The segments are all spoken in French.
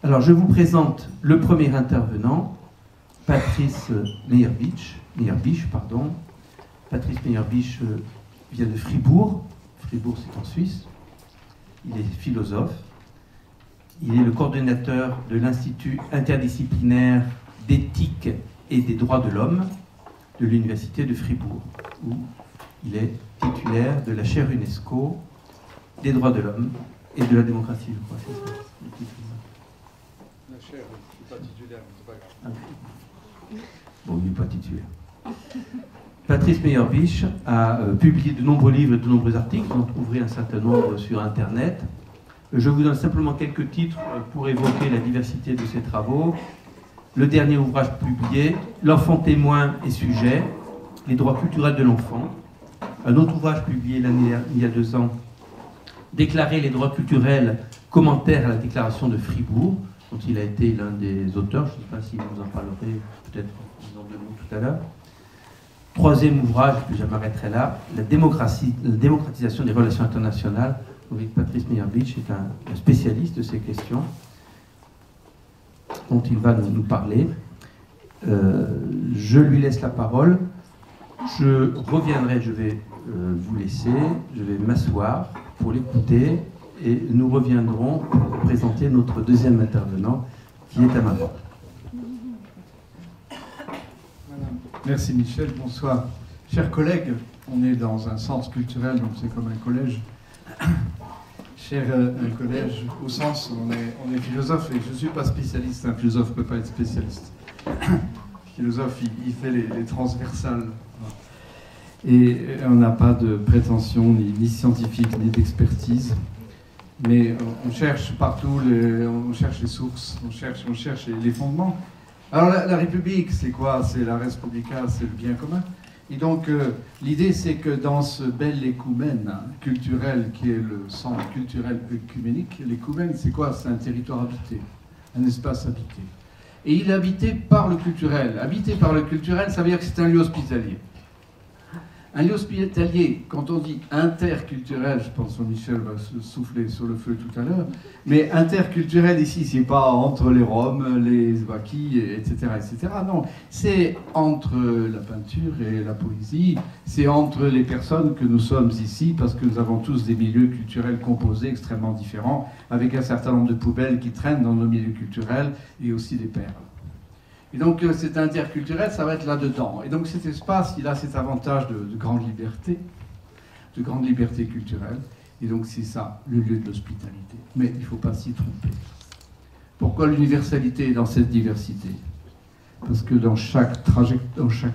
Alors, je vous présente le premier intervenant, Patrice Meyerbeach. Patrice Meyerbeach vient de Fribourg. Fribourg, c'est en Suisse. Il est philosophe. Il est le coordonnateur de l'Institut interdisciplinaire d'éthique et des droits de l'homme de l'Université de Fribourg, où il est titulaire de la chaire UNESCO des droits de l'homme et de la démocratie, je crois. C'est ça, la chaire, je ne suis pas titulaire, mais c'est pas grave. Bon, il n'est pas titulaire. Patrice Meyerbeach a publié de nombreux livres et de nombreux articles. Vous en trouverez un certain nombre sur Internet. Je vous donne simplement quelques titres pour évoquer la diversité de ses travaux. Le dernier ouvrage publié, L'enfant témoin et sujet, les droits culturels de l'enfant. Un autre ouvrage publié il y a 2 ans, Déclarer les droits culturels, commentaire à la déclaration de Fribourg, dont il a été l'un des auteurs. Je ne sais pas si vous en parlerez peut-être en disant 2 mots tout à l'heure. 3e ouvrage, puis je m'arrêterai là, la démocratisation des relations internationales. Avec Patrice Meyerbeach est un spécialiste de ces questions dont il va nous parler. Je lui laisse la parole. Je reviendrai, je vais vous laisser, je vais m'asseoir pour l'écouter et nous reviendrons pour présenter notre 2e intervenant qui est à ma droite. Merci Michel, bonsoir. Chers collègues, on est dans un centre culturel, donc c'est comme un collège. Un collège au sens où on est philosophe, et je ne suis pas spécialiste, un philosophe ne peut pas être spécialiste. Le philosophe, il fait les transversales. Et on n'a pas de prétention ni scientifique, ni d'expertise. Mais on cherche partout, on cherche les sources, on cherche les fondements. Alors la République, c'est quoi? C'est la res publica, c'est le bien commun. Et donc l'idée, c'est que dans ce bel écoumène culturel qui est le centre culturel œcuménique, l'écoumène, c'est quoi? C'est un territoire habité, un espace habité. Et il est habité par le culturel. Habité par le culturel, ça veut dire que c'est un lieu hospitalier. Un lieu hospitalier, quand on dit interculturel, je pense que Michel va se souffler sur le feu tout à l'heure, mais interculturel ici, c'est pas entre les Roms, les Slovaquies, etc., etc. Non, c'est entre la peinture et la poésie, c'est entre les personnes que nous sommes ici, parce que nous avons tous des milieux culturels composés extrêmement différents, avec un certain nombre de poubelles qui traînent dans nos milieux culturels, et aussi des perles. Et donc cet interculturel, ça va être là-dedans. Et donc cet espace, il a cet avantage de grande liberté culturelle. Et donc c'est ça, le lieu de l'hospitalité. Mais il ne faut pas s'y tromper. Pourquoi l'universalité est dans cette diversité? Parce que dans chaque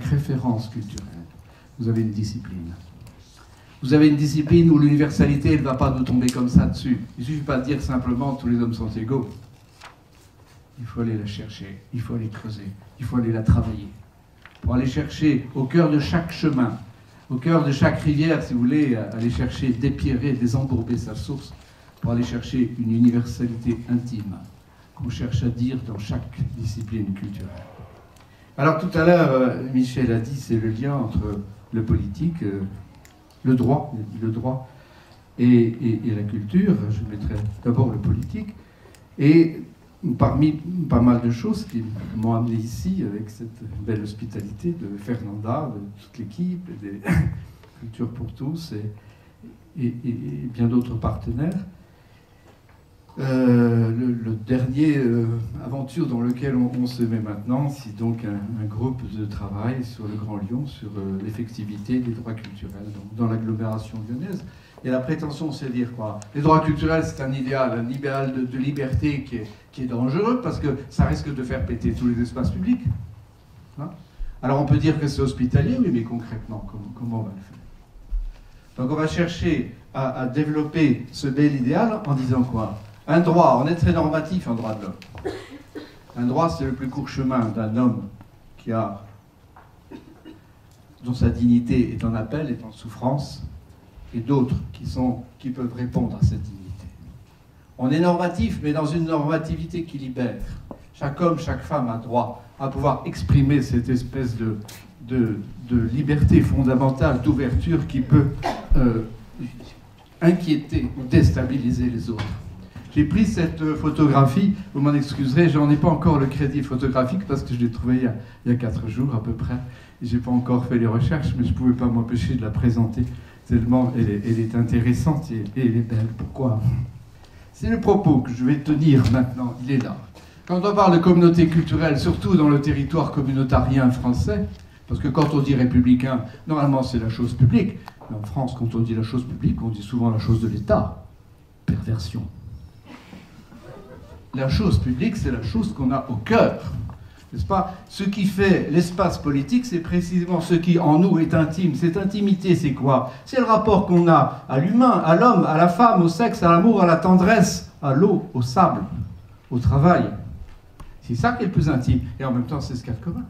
référence culturelle, vous avez une discipline. Vous avez une discipline où l'universalité, elle ne va pas nous tomber comme ça dessus. Il ne suffit pas de dire simplement tous les hommes sont égaux. Il faut aller la chercher, il faut aller creuser, il faut aller la travailler. Pour aller chercher au cœur de chaque chemin, au cœur de chaque rivière, si vous voulez, aller chercher, dépierrer, désembourber sa source, pour aller chercher une universalité intime qu'on cherche à dire dans chaque discipline culturelle. Alors tout à l'heure, Michel a dit, c'est le lien entre le politique, le droit, il a dit le droit, et la culture. Je mettrai d'abord le politique. Et parmi pas mal de choses qui m'ont amené ici, avec cette belle hospitalité de Fernanda, de toute l'équipe, des Cultures pour tous et bien d'autres partenaires, le dernier aventure dans lequel on se met maintenant, c'est donc un groupe de travail sur le Grand Lyon, sur l'effectivité des droits culturels dans l'agglomération lyonnaise. Et la prétention, c'est de dire quoi? Les droits culturels, c'est un idéal de liberté qui est dangereux, parce que ça risque de faire péter tous les espaces publics. Hein? Alors on peut dire que c'est hospitalier, oui, mais concrètement, comment on va le faire? Donc on va chercher à développer ce bel idéal en disant quoi? Un droit, on est très normatif en droit de l'homme. Un droit, c'est le plus court chemin d'un homme dont sa dignité est en appel, est en souffrance, et d'autres qui peuvent répondre à cette dignité. On est normatif, mais dans une normativité qui libère. Chaque homme, chaque femme a droit à pouvoir exprimer cette espèce de liberté fondamentale, d'ouverture qui peut inquiéter ou déstabiliser les autres. J'ai pris cette photographie, vous m'en excuserez, j'en ai pas encore le crédit photographique parce que je l'ai trouvé il y a 4 jours à peu près. J'ai pas encore fait les recherches, mais je pouvais pas m'empêcher de la présenter tellement elle est intéressante et elle est belle. Pourquoi? C'est le propos que je vais tenir maintenant, il est là. Quand on parle de communauté culturelle, surtout dans le territoire communautarien français, parce que quand on dit républicain, normalement c'est la chose publique, mais en France, quand on dit la chose publique, on dit souvent la chose de l'État. Perversion. La chose publique, c'est la chose qu'on a au cœur. N'est-ce pas? Ce qui fait l'espace politique, c'est précisément ce qui en nous est intime. Cette intimité, c'est quoi? C'est le rapport qu'on a à l'humain, à l'homme, à la femme, au sexe, à l'amour, à la tendresse, à l'eau, au sable, au travail. C'est ça qui est le plus intime. Et en même temps, c'est ce qu'il y a de commun.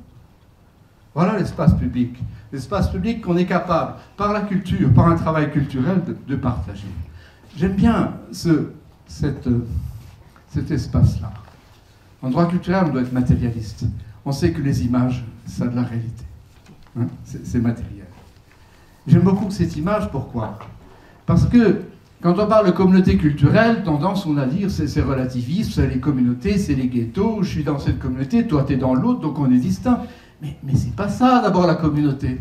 Voilà l'espace public. L'espace public qu'on est capable, par la culture, par un travail culturel, de partager. J'aime bien cet espace-là. En droit culturel, on doit être matérialiste. On sait que les images, ça a de la réalité. Hein? C'est matériel. J'aime beaucoup cette image, pourquoi? Parce que quand on parle de communauté culturelle, tendance on a à dire c'est relativiste, c'est les communautés, c'est les ghettos, je suis dans cette communauté, toi tu es dans l'autre, donc on est distinct. Mais c'est pas ça d'abord la communauté.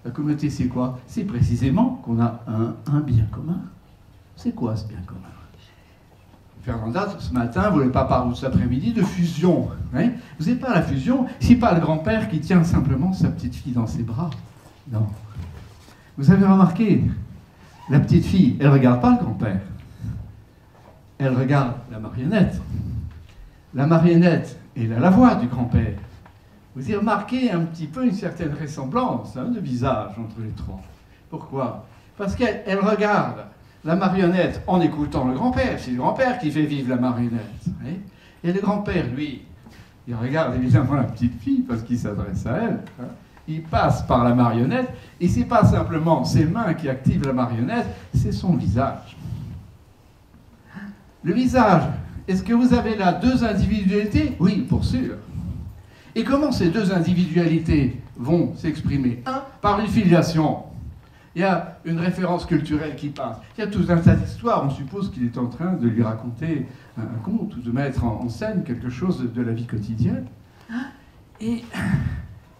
La communauté c'est quoi? C'est précisément qu'on a un bien commun. C'est quoi ce bien commun? Fernanda, ce matin, vous n'avez pas parlé cet après-midi de fusion. Hein? Vous n'avez pas la fusion, c'est pas le grand-père qui tient simplement sa petite fille dans ses bras. Non. Vous avez remarqué, la petite fille, elle ne regarde pas le grand-père. Elle regarde la marionnette. La marionnette, elle a la voix du grand-père. Vous y remarquez un petit peu une certaine ressemblance de visage entre les trois. Pourquoi? Parce qu'elle regarde la marionnette en écoutant le grand-père. C'est le grand-père qui fait vivre la marionnette. Hein? Et le grand-père, lui, il regarde évidemment la petite fille parce qu'il s'adresse à elle. Hein? Il passe par la marionnette et c'est pas simplement ses mains qui activent la marionnette, c'est son visage. Le visage, est-ce que vous avez là 2 individualités? Oui, pour sûr. Et comment ces 2 individualités vont s'exprimer? Par une filiation. Il y a une référence culturelle qui passe. Il y a tout un tas d'histoires. On suppose qu'il est en train de lui raconter un conte ou de mettre en scène quelque chose de la vie quotidienne. Et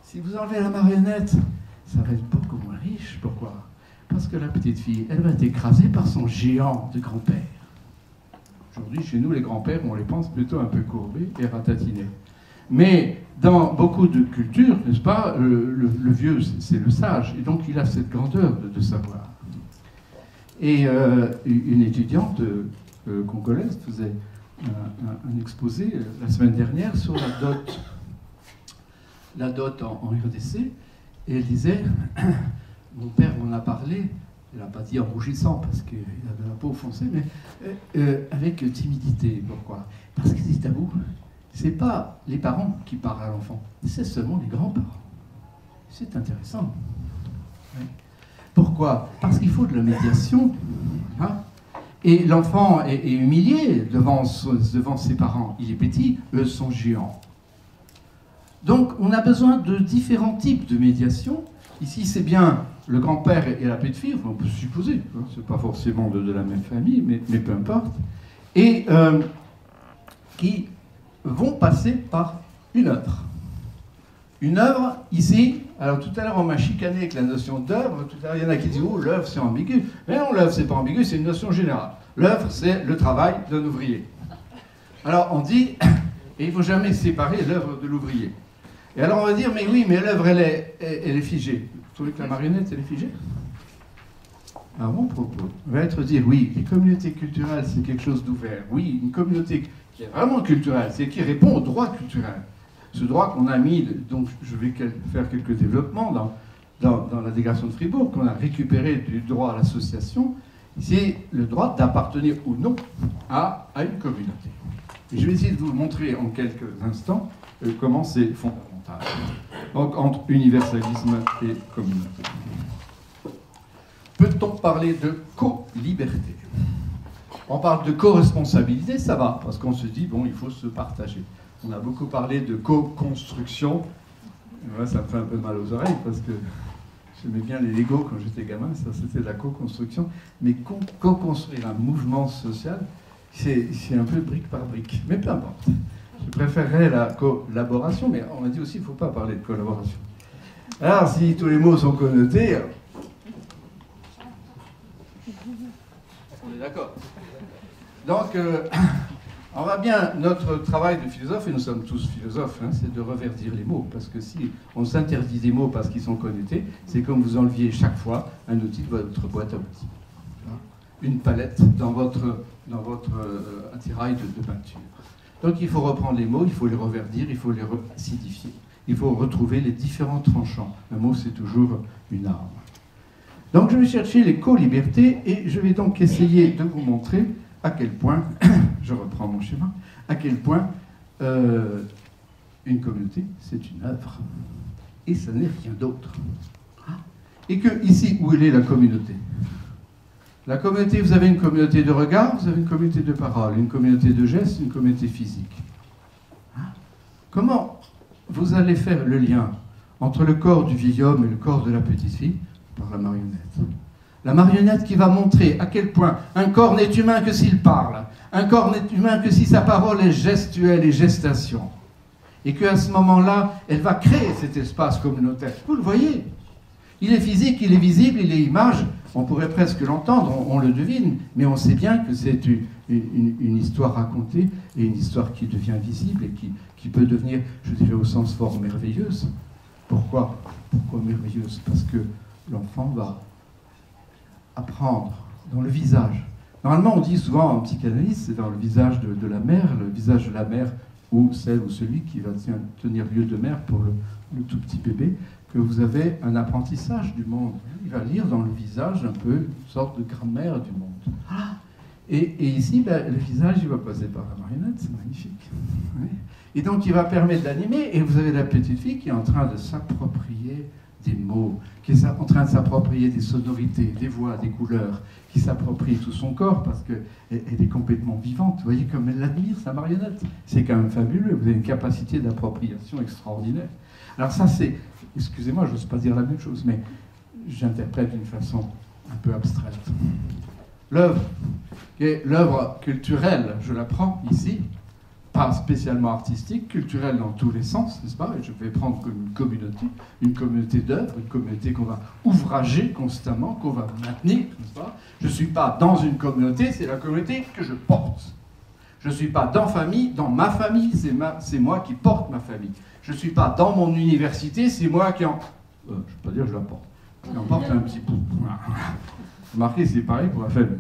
si vous enlevez la marionnette, ça va être beaucoup moins riche. Pourquoi? Parce que la petite fille, elle va être écrasée par son géant de grand-père. Aujourd'hui, chez nous, les grands-pères, on les pense plutôt un peu courbés et ratatinés. Mais dans beaucoup de cultures, n'est-ce pas, le vieux, c'est le sage. Et donc, il a cette grandeur de savoir. Et une étudiante congolaise faisait un exposé la semaine dernière sur la dot en RDC. Et elle disait, mon père m'en a parlé, elle n'a pas dit en rougissant parce qu'il avait la peau foncée, mais avec timidité. Pourquoi? Parce qu'il dit à vous, c'est pas les parents qui parlent à l'enfant, c'est seulement les grands-parents. C'est intéressant. Oui. Pourquoi? Parce qu'il faut de la médiation. Hein? Et l'enfant est humilié devant ses parents. Il est petit, eux sont géants. Donc on a besoin de différents types de médiation. Ici c'est bien le grand-père et la petite fille, on peut supposer, hein, c'est pas forcément de la même famille, mais peu importe. Et qui vont passer par une œuvre. Une œuvre, ici, alors tout à l'heure on m'a chicané avec la notion d'œuvre, tout à l'heure il y en a qui disent « Oh, l'œuvre c'est ambigu ». Mais non, l'œuvre c'est pas ambigu, c'est une notion générale. L'œuvre c'est le travail d'un ouvrier. Alors on dit, et il ne faut jamais séparer l'œuvre de l'ouvrier. Et alors on va dire « Mais oui, mais l'œuvre elle est figée ». Vous trouvez que la marionnette elle est figée? Alors mon propos va être de dire « Oui, les communautés culturelles c'est quelque chose d'ouvert. Oui, une communauté qui est vraiment culturelle, c'est qui répond au droit culturel. Ce droit qu'on a mis, donc je vais faire quelques développements dans la délégation de Fribourg, qu'on a récupéré du droit à l'association, c'est le droit d'appartenir ou non à une communauté. Et je vais essayer de vous montrer en quelques instants comment c'est fondamental. Donc entre universalisme et communauté. Peut-on parler de co-liberté? On parle de co-responsabilité, ça va, parce qu'on se dit, bon, il faut se partager. On a beaucoup parlé de co-construction. Moi, ça me fait un peu mal aux oreilles, parce que j'aimais bien les Lego quand j'étais gamin, ça c'était de la co-construction. Mais co-construire un mouvement social, c'est un peu brique par brique, mais peu importe. Je préférerais la collaboration, mais on m'a dit aussi qu'il ne faut pas parler de collaboration. Alors, si tous les mots sont connotés, on est d'accord. Donc, on va bien, notre travail de philosophe, et nous sommes tous philosophes, hein, c'est de reverdir les mots, parce que si on s'interdit des mots parce qu'ils sont connotés, c'est comme vous enleviez chaque fois un outil de votre boîte à outils. Une palette dans votre attirail de peinture. Donc il faut reprendre les mots, il faut les reverdir, il faut les acidifier. Il faut retrouver les différents tranchants. Un mot, c'est toujours une arme. Donc je vais chercher les co-libertés et je vais donc essayer de vous montrer à quel point, je reprends mon schéma, à quel point une communauté, c'est une œuvre. Et ça n'est rien d'autre. Et que ici, où est la communauté ? La communauté, vous avez une communauté de regard, vous avez une communauté de parole, une communauté de gestes, une communauté physique. Comment vous allez faire le lien entre le corps du vieil homme et le corps de la petite fille ? Par la marionnette. La marionnette qui va montrer à quel point un corps n'est humain que s'il parle, un corps n'est humain que si sa parole est gestuelle et gestation. Et qu'à ce moment-là, elle va créer cet espace communautaire. Vous le voyez ? Il est physique, il est visible, il est image. On pourrait presque l'entendre, on le devine, mais on sait bien que c'est une histoire racontée et une histoire qui devient visible et qui peut devenir, je dirais au sens fort, merveilleuse. Pourquoi merveilleuse ? Parce que l'enfant va apprendre dans le visage. Normalement, on dit souvent en psychanalyse, c'est dans le visage de la mère, le visage de la mère ou celle ou celui qui va tenir lieu de mère pour le tout petit bébé, que vous avez un apprentissage du monde. Il va lire dans le visage un peu une sorte de grammaire du monde. Et ici, le visage, il va passer par la marionnette, c'est magnifique. Oui. Et donc, il va permettre d'animer, et vous avez la petite fille qui est en train de s'approprier des mots, qui est en train de s'approprier des sonorités, des voix, des couleurs, qui s'approprie tout son corps parce qu'elle est complètement vivante. Vous voyez comme elle admire sa marionnette. C'est quand même fabuleux. Vous avez une capacité d'appropriation extraordinaire. Alors ça, c'est... Excusez-moi, je n'ose pas dire la même chose, mais j'interprète d'une façon un peu abstraite. L'œuvre, qui est l'œuvre culturelle, je la prends ici, pas spécialement artistique, culturelle dans tous les sens, n'est-ce pas ? Et je vais prendre comme une communauté d'œuvres, une communauté qu'on va ouvrager constamment, qu'on va maintenir, n'est-ce pas ? Je ne suis pas dans une communauté, c'est la communauté que je porte. Je ne suis pas dans ma famille, c'est moi qui porte ma famille. Je ne suis pas dans mon université, c'est moi qui en... je ne vais pas dire que je la porte. Je en porte un petit peu. Remarquez, c'est pareil pour la famille,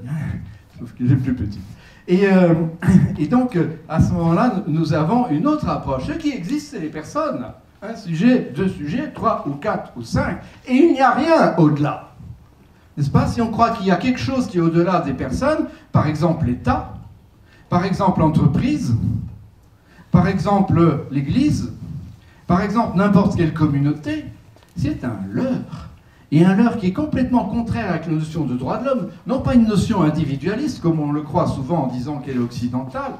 sauf qu'elle est plus petite. Et donc, à ce moment-là, nous avons une autre approche. Ce qui existe, c'est les personnes. Un sujet, 2 sujets, 3 ou 4 ou 5, et il n'y a rien au-delà. N'est-ce pas ? Si on croit qu'il y a quelque chose qui est au-delà des personnes, par exemple l'État, par exemple l'entreprise, par exemple l'Église, par exemple n'importe quelle communauté, c'est un leurre. Et un leurre qui est complètement contraire avec la notion de droit de l'homme, non pas une notion individualiste, comme on le croit souvent en disant qu'elle est occidentale.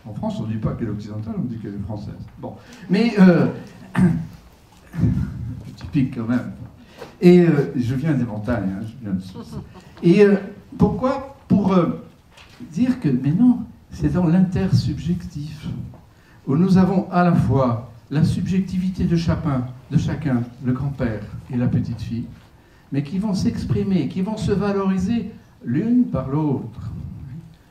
En France, on ne dit pas qu'elle est occidentale, on dit qu'elle est française. Bon, mais typique quand même. Et je viens des montagnes, hein, je viens de Suisse. Et pourquoi ? Pour dire que, mais non, c'est dans l'intersubjectif, où nous avons à la fois la subjectivité de chacun, le grand-père et la petite fille, mais qui vont s'exprimer, qui vont se valoriser l'une par l'autre,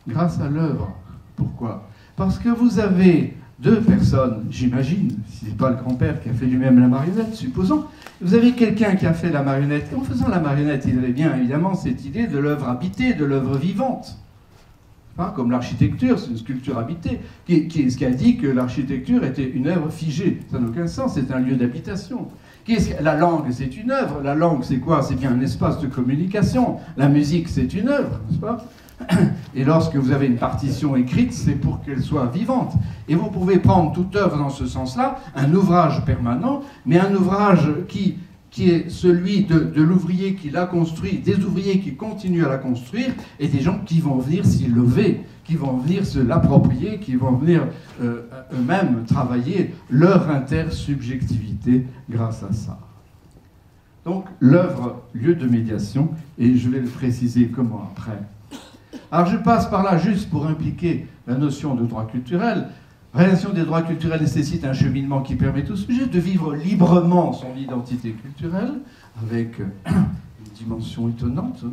grâce à l'œuvre. Pourquoi ? Parce que vous avez 2 personnes, j'imagine, si ce n'est pas le grand-père qui a fait lui-même la marionnette, supposons, vous avez quelqu'un qui a fait la marionnette, et en faisant la marionnette, il avait bien évidemment cette idée de l'œuvre habitée, de l'œuvre vivante. Hein, comme l'architecture, c'est une sculpture habitée, ce qui a dit que l'architecture était une œuvre figée. Ça n'a aucun sens, c'est un lieu d'habitation. La langue, c'est une œuvre. La langue, c'est quoi ? C'est bien un espace de communication. La musique, c'est une œuvre, n'est-ce pas ? Et lorsque vous avez une partition écrite, c'est pour qu'elle soit vivante. Et vous pouvez prendre toute œuvre dans ce sens-là, un ouvrage permanent, mais un ouvrage qui est celui de l'ouvrier qui l'a construit, des ouvriers qui continuent à la construire, et des gens qui vont venir s'y lever, qui vont venir se l'approprier, qui vont venir eux-mêmes travailler leur intersubjectivité grâce à ça. Donc l'œuvre, lieu de médiation, et je vais le préciser comment après. Alors je passe par là juste pour impliquer la notion de droit culturel. La réalisation des droits culturels nécessite un cheminement qui permet au sujet de vivre librement son identité culturelle, avec une dimension étonnante.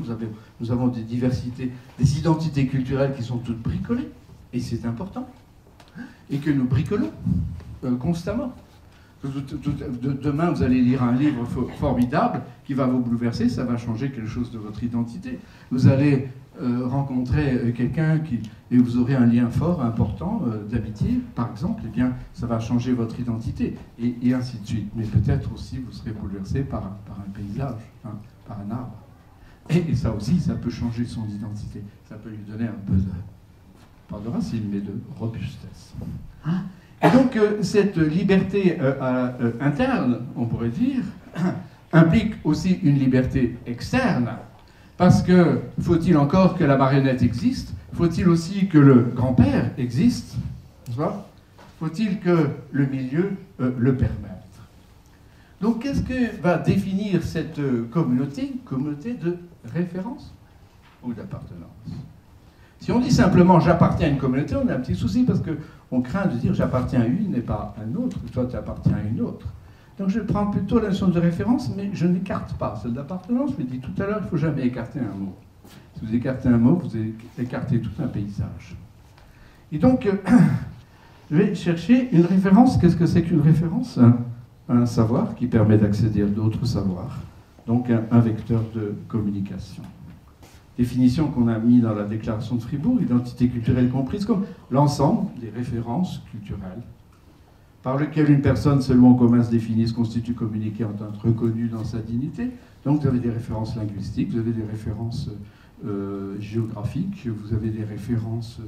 Nous avons des diversités, des identités culturelles qui sont toutes bricolées, et c'est important, et que nous bricolons constamment. Demain, vous allez lire un livre formidable qui va vous bouleverser, ça va changer quelque chose de votre identité. Vous allez rencontrer quelqu'un et vous aurez un lien fort, important, d'amitié, par exemple, eh bien, ça va changer votre identité, et ainsi de suite. Mais peut-être aussi, vous serez bouleversé par un paysage, hein, par un arbre. Et ça aussi, ça peut changer son identité. Ça peut lui donner un peu pas de racine, mais de robustesse. Et donc, cette liberté interne, on pourrait dire, implique aussi une liberté externe. Parce que, faut-il encore que la marionnette existe? Faut-il aussi que le grand-père existe? Faut-il que le milieu le permette? Donc, qu'est-ce que va définir cette communauté? Communauté de référence ou d'appartenance? Si on dit simplement « j'appartiens à une communauté », on a un petit souci parce qu'on craint de dire « j'appartiens à une et pas à une autre », toi tu appartiens à une autre. Donc je prends plutôt la notion de référence, mais je n'écarte pas celle d'appartenance. Je l'ai dit tout à l'heure, il ne faut jamais écarter un mot. Si vous écartez un mot, vous écartez tout un paysage. Et donc, je vais chercher une référence. Qu'est-ce que c'est qu'une référence? Un savoir qui permet d'accéder à d'autres savoirs. Donc un vecteur de communication. Définition qu'on a mis dans la déclaration de Fribourg, identité culturelle comprise comme l'ensemble des références culturelles par lequel une personne, selon comment se définit, se constitue communiquée en tant que reconnue dans sa dignité. Donc vous avez des références linguistiques, vous avez des références géographiques, vous avez des références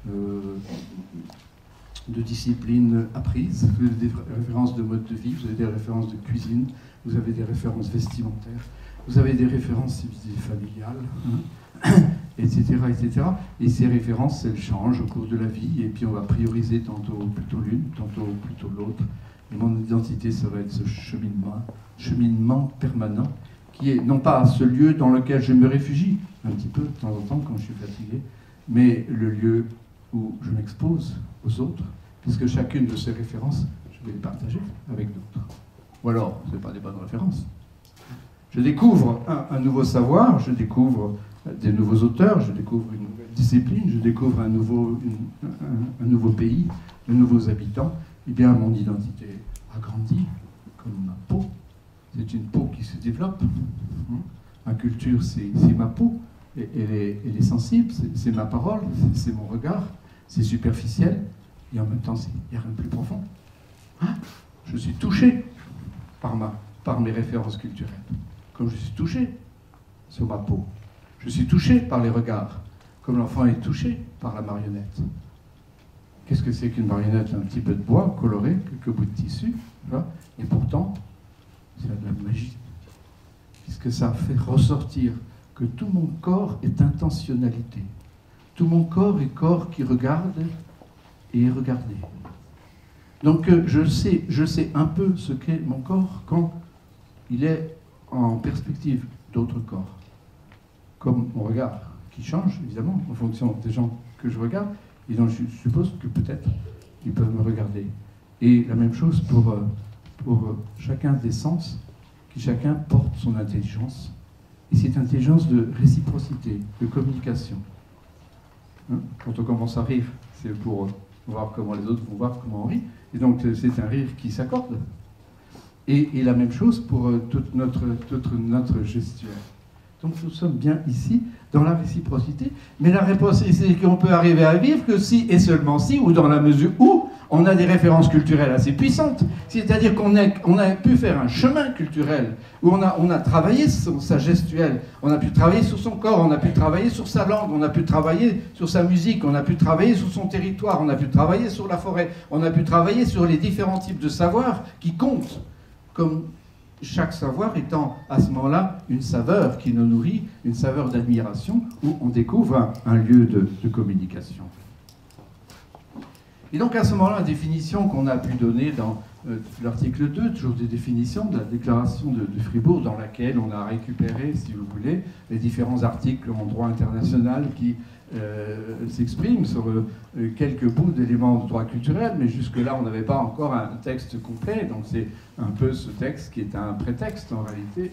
de disciplines apprises, vous avez des références de mode de vie, vous avez des références de cuisine, vous avez des références vestimentaires, vous avez des références civilisées familiales, etc., etc. Et ces références, elles changent au cours de la vie, et puis on va prioriser tantôt plutôt l'une, tantôt plutôt l'autre. Et mon identité, ça va être ce cheminement permanent, qui est non pas ce lieu dans lequel je me réfugie, un petit peu de temps en temps quand je suis fatigué, mais le lieu où je m'expose aux autres, puisque chacune de ces références, je vais les partager avec d'autres. Ou alors, ce n'est pas des bonnes références. Je découvre un nouveau savoir, je découvre des nouveaux auteurs, je découvre une nouvelle discipline, je découvre un nouveau pays, de nouveaux habitants. Eh bien, mon identité a grandi comme ma peau. C'est une peau qui se développe. Ma culture, c'est ma peau. Elle est sensible, c'est ma parole, c'est mon regard, c'est superficiel. Et en même temps, il n'y a rien de plus profond. Je suis touché par mes références culturelles. Comme je suis touché sur ma peau. Je suis touché par les regards, comme l'enfant est touché par la marionnette. Qu'est-ce que c'est qu'une marionnette? Un petit peu de bois coloré, quelques bouts de tissu, et pourtant, c'est de la magie. Puisque ça fait ressortir que tout mon corps est intentionnalité. Tout mon corps est corps qui regarde et est regardé. Donc je sais un peu ce qu'est mon corps quand il est en perspective d'autres corps. Comme mon regard, qui change, évidemment, en fonction des gens que je regarde, et donc je suppose que peut-être ils peuvent me regarder. Et la même chose pour chacun des sens, qui chacun porte son intelligence, et cette intelligence de réciprocité, de communication. Quand on commence à rire, c'est pour voir comment les autres vont voir comment on rit, et donc c'est un rire qui s'accorde. Et la même chose pour toute notre gestuelle. Donc nous sommes bien ici, dans la réciprocité, mais la réciprocité qu'on peut arriver à vivre que si et seulement si, ou dans la mesure où on a des références culturelles assez puissantes. C'est-à-dire qu'on a pu faire un chemin culturel, où on a travaillé sur sa gestuelle, on a pu travailler sur son corps, on a pu travailler sur sa langue, on a pu travailler sur sa musique, on a pu travailler sur son territoire, on a pu travailler sur la forêt, on a pu travailler sur les différents types de savoirs qui comptent, comme chaque savoir étant à ce moment-là une saveur qui nous nourrit, une saveur d'admiration, où on découvre un lieu de communication. Et donc à ce moment-là, la définition qu'on a pu donner l'article 2, toujours des définitions de la déclaration de Fribourg, dans laquelle on a récupéré, si vous voulez, les différents articles en droit international qui s'expriment sur quelques bouts d'éléments de droit culturel, mais jusque-là, on n'avait pas encore un texte complet, donc c'est un peu ce texte qui est un prétexte, en réalité,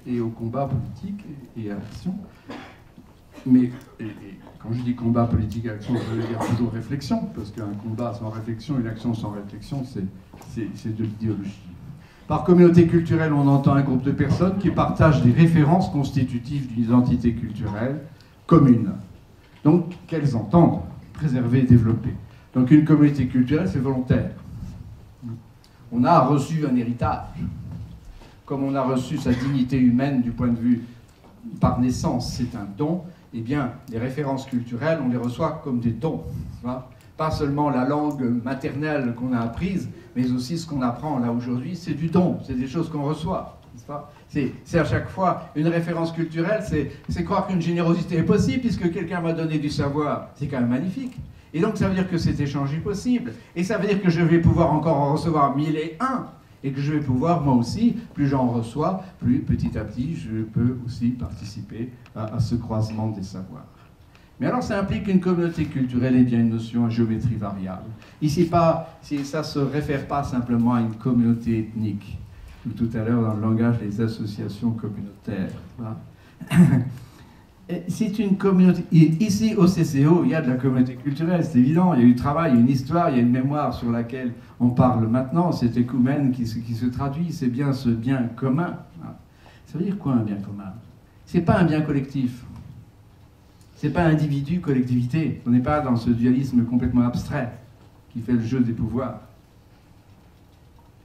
et au combat politique et à l'action. Mais quand je dis combat politique et action, je veux dire toujours réflexion, parce qu'un combat sans réflexion, une action sans réflexion, c'est de l'idéologie. Par communauté culturelle, on entend un groupe de personnes qui partagent des références constitutives d'une identité culturelle commune. Donc, qu'elles entendent préserver et développer. Donc, une communauté culturelle, c'est volontaire. On a reçu un héritage. Comme on a reçu sa dignité humaine du point de vue par naissance, c'est un don, eh bien, les références culturelles, on les reçoit comme des dons. Pas seulement la langue maternelle qu'on a apprise, mais aussi ce qu'on apprend là aujourd'hui, c'est du don, c'est des choses qu'on reçoit. C'est à chaque fois une référence culturelle, c'est croire qu'une générosité est possible puisque quelqu'un m'a donné du savoir. C'est quand même magnifique. Et donc ça veut dire que cet échange est possible. Et ça veut dire que je vais pouvoir encore en recevoir 1001. Et que je vais pouvoir, moi aussi, plus j'en reçois, plus petit à petit, je peux aussi participer à ce croisement des savoirs. Mais alors ça implique qu'une communauté culturelle est bien une notion à géométrie variable. Ici, ça ne se réfère pas simplement à une communauté ethnique. Tout à l'heure, dans le langage des associations communautaires. C'est une communauté. Ici, au CCO, il y a de la communauté culturelle, c'est évident. Il y a eu du travail, une histoire, il y a une mémoire sur laquelle on parle maintenant. C'est écoumène qui se traduit, c'est bien ce bien commun. Ça veut dire quoi, un bien commun? C'est pas un bien collectif. C'est pas individu, collectivité. On n'est pas dans ce dualisme complètement abstrait qui fait le jeu des pouvoirs.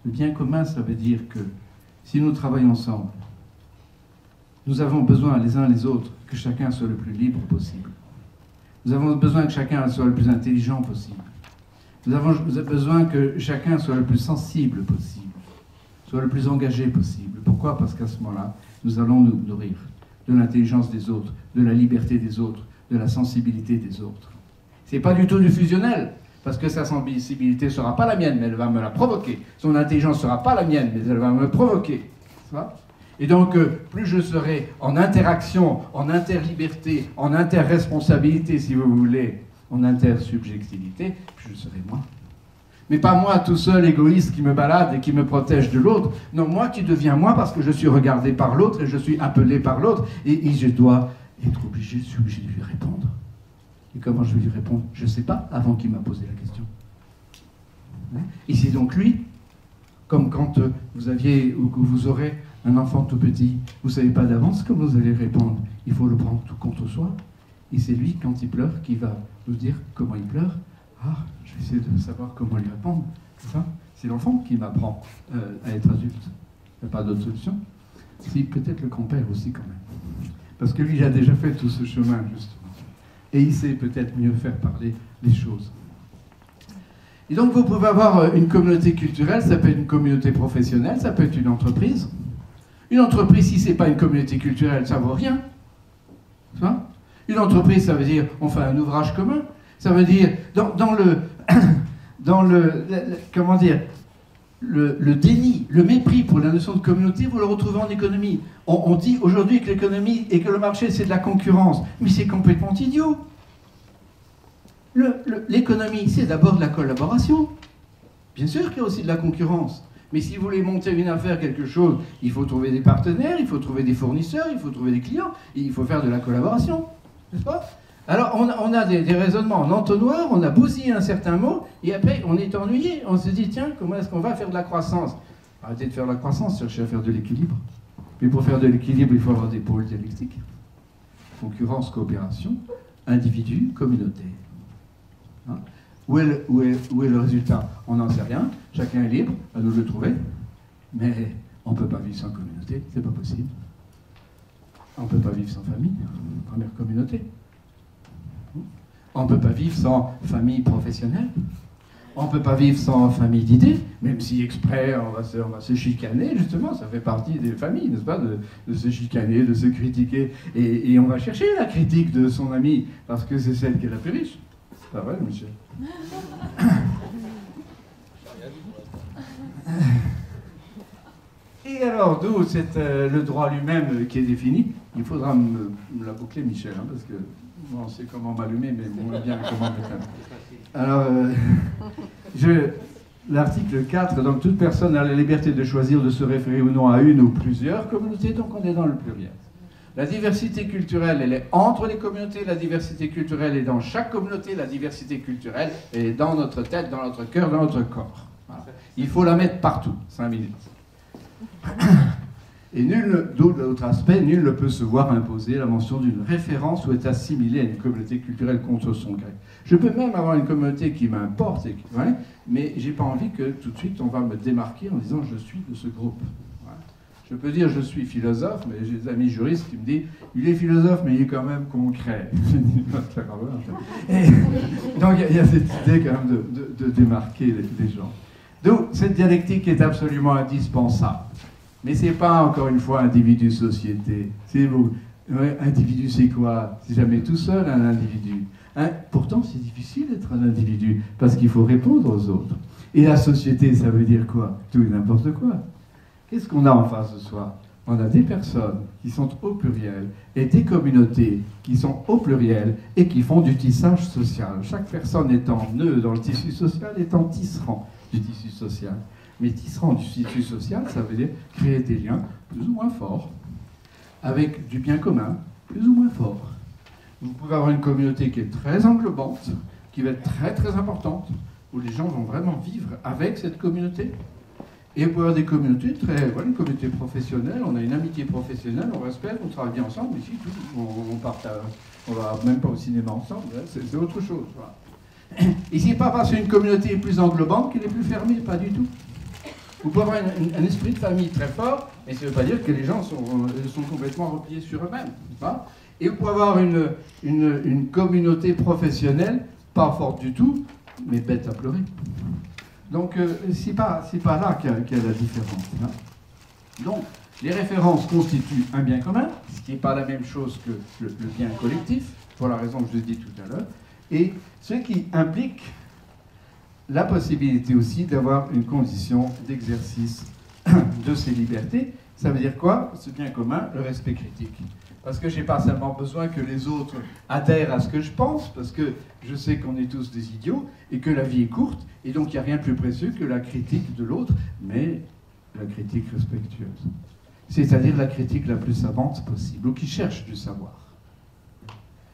Le bien commun, ça veut dire que si nous travaillons ensemble, nous avons besoin les uns les autres que chacun soit le plus libre possible. Nous avons besoin que chacun soit le plus intelligent possible. Nous avons besoin que chacun soit le plus sensible possible, soit le plus engagé possible. Pourquoi? Parce qu'à ce moment-là, nous allons nous nourrir de l'intelligence des autres, de la liberté des autres, de la sensibilité des autres. C'est pas du tout du fusionnel, parce que sa sensibilité ne sera pas la mienne, mais elle va me la provoquer. Son intelligence ne sera pas la mienne, mais elle va me provoquer. Et donc, plus je serai en interaction, en interliberté, en interresponsabilité, si vous voulez, en intersubjectivité, plus je serai moi. Mais pas moi tout seul, égoïste, qui me balade et qui me protège de l'autre. Non, moi qui deviens moi parce que je suis regardé par l'autre et je suis appelé par l'autre et je dois être obligé, je suis obligé de lui répondre. Et comment je vais lui répondre? Je ne sais pas avant qu'il m'a posé la question. Et c'est donc lui, comme quand vous aviez ou que vous aurez un enfant tout petit, vous ne savez pas d'avance comment vous allez répondre. Il faut le prendre tout contre soi. Et c'est lui, quand il pleure, qui va nous dire comment il pleure. Ah, je vais essayer de savoir comment lui répondre. C'est l'enfant qui m'apprend à être adulte. Il n'y a pas d'autre solution. Si, peut-être le grand-père aussi quand même. Parce que lui, il a déjà fait tout ce chemin, justement. Et il sait peut-être mieux faire parler les choses. Et donc, vous pouvez avoir une communauté culturelle, ça peut être une communauté professionnelle, ça peut être une entreprise. Une entreprise, si ce n'est pas une communauté culturelle, ça ne vaut rien. Une entreprise, ça veut dire, on fait un ouvrage commun. Ça veut dire, comment dire, le déni, le mépris pour la notion de communauté, vous le retrouvez en économie. On dit aujourd'hui que l'économie et que le marché, c'est de la concurrence. Mais c'est complètement idiot. L'économie, c'est d'abord de la collaboration. Bien sûr qu'il y a aussi de la concurrence. Mais si vous voulez monter une affaire, quelque chose, il faut trouver des partenaires, il faut trouver des fournisseurs, il faut trouver des clients, il faut faire de la collaboration. N'est-ce pas? Alors, on a des raisonnements en entonnoir, on a bousillé un certain mot, et après, on est ennuyé. On se dit, tiens, comment est-ce qu'on va faire de la croissance? Arrêtez de faire de la croissance, cherchez à faire de l'équilibre. Mais pour faire de l'équilibre, il faut avoir des pôles dialectiques. Concurrence, coopération, individu, communauté. Hein? Où est le résultat? On n'en sait rien, chacun est libre, à nous de le trouver, mais on ne peut pas vivre sans communauté, c'est pas possible. On ne peut pas vivre sans famille, première communauté. On ne peut pas vivre sans famille professionnelle. On ne peut pas vivre sans famille d'idées, même si exprès on va se chicaner, justement, ça fait partie des familles, n'est-ce pas, de se chicaner, de se critiquer. Et on va chercher la critique de son ami, parce que c'est celle qui est la plus riche. C'est pas vrai, Michel? Et alors, d'où le droit lui-même qui est défini? Il faudra me la boucler, Michel, hein, parce que moi, on sait comment m'allumer, mais moins bien comment m'éteindre. Alors, l'article 4, donc toute personne a la liberté de choisir de se référer ou non à une ou plusieurs communautés, donc on est dans le pluriel. La diversité culturelle, elle est entre les communautés, la diversité culturelle est dans chaque communauté, la diversité culturelle, elle est dans notre tête, dans notre cœur, dans notre corps. Voilà. Il faut la mettre partout, 5 minutes. Et d'autre aspect, nul ne peut se voir imposer la mention d'une référence ou est assimilé à une communauté culturelle contre son gré. Je peux même avoir une communauté qui m'importe, mais j'ai pas envie que tout de suite on va me démarquer en disant je suis de ce groupe. Voilà. Je peux dire je suis philosophe, mais j'ai des amis juristes qui me disent il est philosophe, mais il est quand même concret. Donc il y a cette idée quand même de démarquer les gens. Donc cette dialectique est absolument indispensable. Mais ce n'est pas, encore une fois, individu-société. C'est vous. Ouais, individu, c'est quoi? C'est jamais tout seul, un individu. Hein? Pourtant, c'est difficile d'être un individu, parce qu'il faut répondre aux autres. Et la société, ça veut dire quoi? Tout et n'importe quoi. Qu'est-ce qu'on a en face de soi? On a des personnes qui sont au pluriel, et des communautés qui sont au pluriel, et qui font du tissage social. Chaque personne étant nœud dans le tissu social, étant tisserand du tissu social. Mais tisserand du tissu social, ça veut dire créer des liens plus ou moins forts, avec du bien commun plus ou moins fort. Vous pouvez avoir une communauté qui est très englobante, qui va être très très importante, où les gens vont vraiment vivre avec cette communauté. Et vous pouvez avoir des communautés une communauté professionnelle, on a une amitié professionnelle, on respecte, on travaille bien ensemble, ici on partage, on va même pas au cinéma ensemble, c'est autre chose. Voilà. Et c'est pas parce qu'une communauté est plus englobante qu'elle est plus fermée, pas du tout. Vous pouvez avoir un esprit de famille très fort, mais ça ne veut pas dire que les gens sont complètement repliés sur eux-mêmes. Et vous pouvez avoir une communauté professionnelle, pas forte du tout, mais bête à pleurer. Donc, c'est pas là qu'il y a la différence. Hein. Donc, les références constituent un bien commun, ce qui n'est pas la même chose que le bien collectif, pour la raison que je vous ai dit tout à l'heure, et ce qui implique la possibilité aussi d'avoir une condition d'exercice de ces libertés. Ça veut dire quoi? Ce bien commun, le respect critique. Parce que je n'ai pas seulement besoin que les autres adhèrent à ce que je pense, parce que je sais qu'on est tous des idiots, et que la vie est courte, et donc il n'y a rien de plus précieux que la critique de l'autre, mais la critique respectueuse. C'est-à-dire la critique la plus savante possible, ou qui cherche du savoir.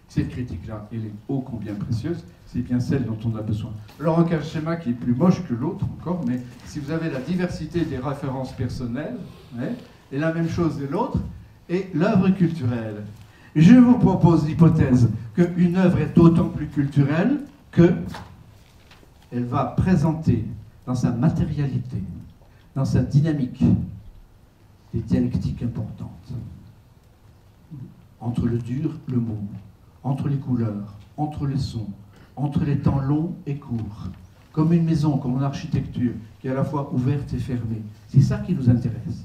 Cette critique-là, elle est ô combien précieuse, c'est bien celle dont on a besoin. Alors, un schéma qui est plus moche que l'autre encore, mais si vous avez la diversité des références personnelles, et la même chose de l'autre, et l'œuvre culturelle. Je vous propose l'hypothèse qu'une œuvre est d'autant plus culturelle qu'elle va présenter dans sa matérialité, dans sa dynamique, des dialectiques importantes. Entre le dur, le mou, entre les couleurs, entre les sons, entre les temps longs et courts, comme une maison, comme une architecture, qui est à la fois ouverte et fermée. C'est ça qui nous intéresse.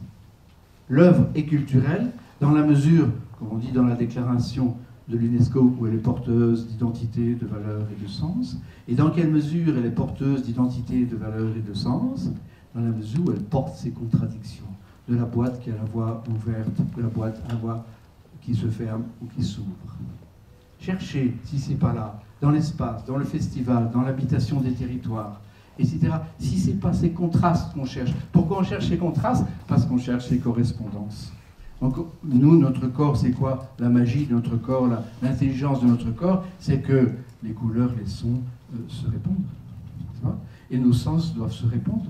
L'œuvre est culturelle dans la mesure, comme on dit dans la déclaration de l'UNESCO, où elle est porteuse d'identité, de valeur et de sens. Et dans quelle mesure elle est porteuse d'identité, de valeur et de sens? Dans la mesure où elle porte ses contradictions. De la boîte qui a la voie ouverte, de la boîte à la voie qui se ferme ou qui s'ouvre. Cherchez, si ce n'est pas là, dans l'espace, dans le festival, dans l'habitation des territoires, etc. Si ce n'est pas ces contrastes qu'on cherche. Pourquoi on cherche ces contrastes? Parce qu'on cherche ces correspondances. Donc, nous, notre corps, c'est quoi? La magie de notre corps, l'intelligence de notre corps, c'est que les couleurs, les sons se répondent. Et nos sens doivent se répondre.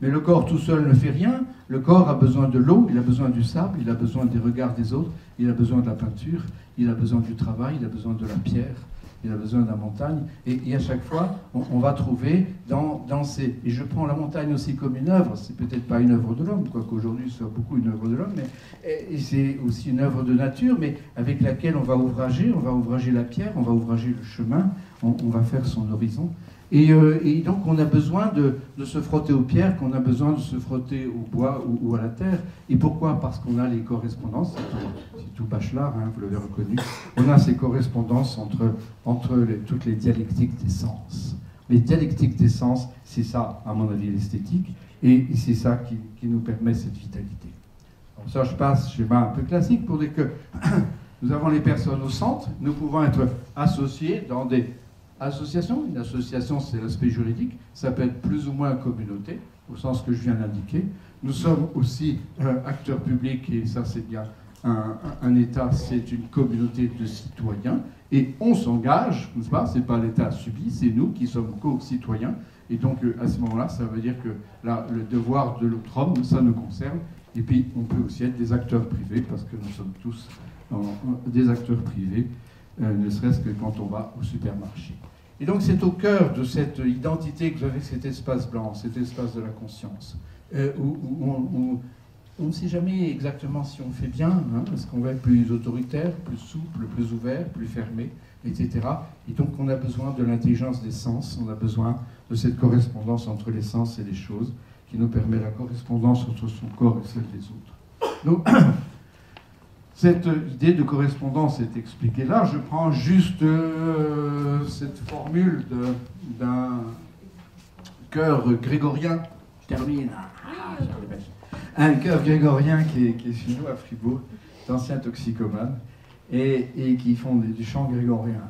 Mais le corps tout seul ne fait rien. Le corps a besoin de l'eau, il a besoin du sable, il a besoin des regards des autres, il a besoin de la peinture, il a besoin du travail, il a besoin de la pierre, il a besoin de la montagne. Et à chaque fois, on va trouver dans ces... Et je prends la montagne aussi comme une œuvre. C'est peut-être pas une œuvre de l'homme, quoique aujourd'hui ce soit beaucoup une œuvre de l'homme, mais c'est aussi une œuvre de nature, mais avec laquelle on va ouvrager la pierre, on va ouvrager le chemin, on va faire son horizon. Et donc on a besoin de se frotter aux pierres, qu'on a besoin de se frotter au bois ou à la terre. Et pourquoi? Parce qu'on a les correspondances, c'est tout Bachelard, hein, vous l'avez reconnu, on a ces correspondances entre toutes les dialectiques des sens. Mais dialectique des sens, c'est ça, à mon avis, l'esthétique, et c'est ça qui nous permet cette vitalité. Alors ça, je passe schéma un peu classique pour dire que nous avons les personnes au centre, nous pouvons être associés dans des associations. Une association, c'est l'aspect juridique, ça peut être plus ou moins communauté, au sens que je viens d'indiquer. Nous sommes aussi acteurs publics, et ça c'est bien, un État, c'est une communauté de citoyens, et on s'engage, n'est-ce pas? C'est pas l'État subi, c'est nous qui sommes co-citoyens, et donc à ce moment-là, ça veut dire que là, le devoir de l'autre homme, ça nous concerne, et puis on peut aussi être des acteurs privés, parce que nous sommes tous des acteurs privés, ne serait-ce que quand on va au supermarché. Et donc c'est au cœur de cette identité que vous avez cet espace blanc, cet espace de la conscience, où on ne sait jamais exactement si on fait bien, hein, est-ce qu'on va être plus autoritaire, plus souple, plus ouvert, plus fermé, etc. Et donc on a besoin de l'intelligence des sens, on a besoin de cette correspondance entre les sens et les choses, qui nous permet la correspondance entre son corps et celle des autres. Donc, cette idée de correspondance est expliquée là. Je prends juste cette formule d'un chœur grégorien. Je termine. Un chœur grégorien qui est chez nous à Fribourg, d'anciens toxicomanes, et qui font du chant grégorien.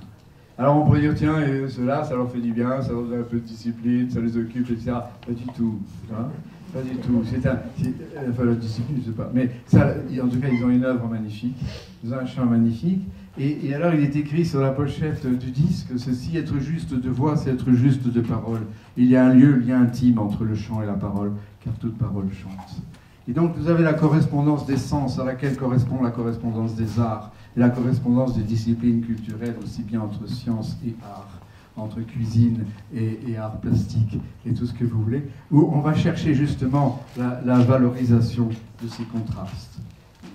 Alors on pourrait dire, tiens, ceux-là, ça leur fait du bien, ça leur donne un peu de discipline, ça les occupe, etc. Pas du tout. Hein, pas du tout. Enfin, la discipline, je ne sais pas. Mais ça, en tout cas, ils ont une œuvre magnifique, ils ont un chant magnifique. Et alors, il est écrit sur la pochette du disque, ceci, être juste de voix, c'est être juste de parole. Il y a un lien intime entre le chant et la parole, car toute parole chante. Et donc, vous avez la correspondance des sens, à laquelle correspond la correspondance des arts, et la correspondance des disciplines culturelles, aussi bien entre sciences et art, entre cuisine et art plastique, et tout ce que vous voulez, où on va chercher justement la valorisation de ces contrastes.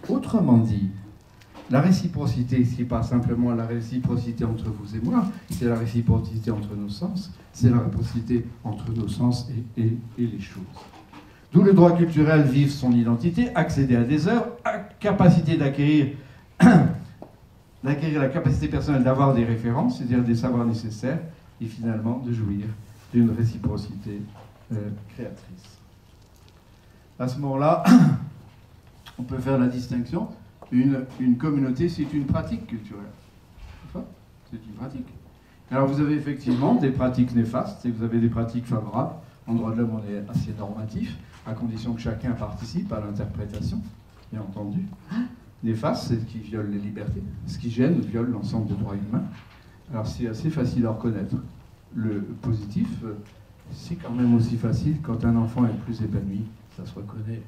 Autrement dit, la réciprocité, ce n'est pas simplement la réciprocité entre vous et moi, c'est la réciprocité entre nos sens, c'est la réciprocité entre nos sens et les choses. D'où le droit culturel, vivre son identité, accéder à des œuvres, capacité d'acquérir la capacité personnelle d'avoir des références, c'est-à-dire des savoirs nécessaires, et finalement de jouir d'une réciprocité créatrice. À ce moment-là, on peut faire la distinction. Une communauté, c'est une pratique culturelle. C'est une pratique. Alors vous avez effectivement des pratiques néfastes, et vous avez des pratiques favorables. En droit de l'homme, on est assez normatif, à condition que chacun participe à l'interprétation, bien entendu. Néfaste, c'est ce qui viole les libertés. Ce qui gêne viole l'ensemble des droits humains. Alors c'est assez facile à reconnaître. Le positif, c'est quand même aussi facile quand un enfant est plus épanoui, ça se reconnaît.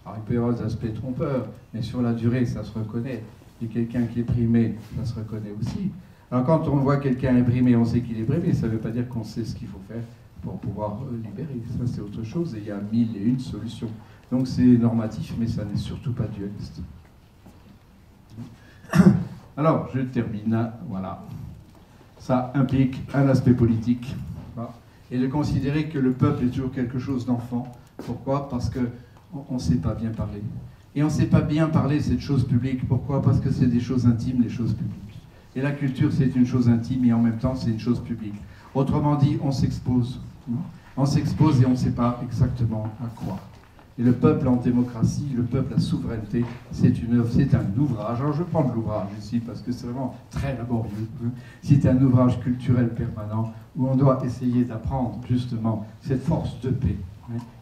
Alors il peut y avoir des aspects trompeurs, mais sur la durée, ça se reconnaît. Et quelqu'un qui est primé, ça se reconnaît aussi. Alors quand on voit quelqu'un est brimé, on sait qu'il est brimé, ça ne veut pas dire qu'on sait ce qu'il faut faire pour pouvoir libérer. Ça c'est autre chose, et il y a 1001 solutions. Donc c'est normatif, mais ça n'est surtout pas dualiste. Alors, je termine, voilà. Ça implique un aspect politique, et de considérer que le peuple est toujours quelque chose d'enfant. Pourquoi? Parce qu'on ne sait pas bien parler. Et on ne sait pas bien parler cette chose publique. Pourquoi? Parce que c'est des choses intimes, les choses publiques. Et la culture, c'est une chose intime, et en même temps, c'est une chose publique. Autrement dit, on s'expose. On s'expose et on ne sait pas exactement à quoi. Et le peuple en démocratie, le peuple à souveraineté, c'est un ouvrage. Alors je prends de l'ouvrage ici parce que c'est vraiment très laborieux. C'est un ouvrage culturel permanent où on doit essayer d'apprendre justement cette force de paix.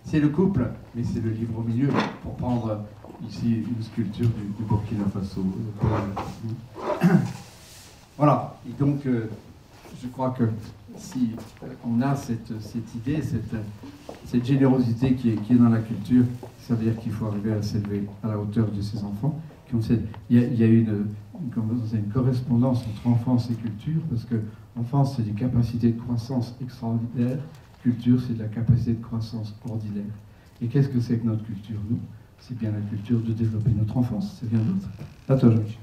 C'est le couple, mais c'est le livre au milieu, pour prendre ici une sculpture du Burkina Faso. Voilà, et donc je crois que si on a cette idée, cette générosité qui est dans la culture, ça veut dire qu'il faut arriver à s'élever à la hauteur de ses enfants. Il y a une correspondance entre enfance et culture, parce que enfance, c'est des capacités de croissance extraordinaires, culture, c'est de la capacité de croissance ordinaire. Et qu'est-ce que c'est que notre culture, nous? C'est bien la culture de développer notre enfance, c'est bien d'autre. À toi, Jean-Michel.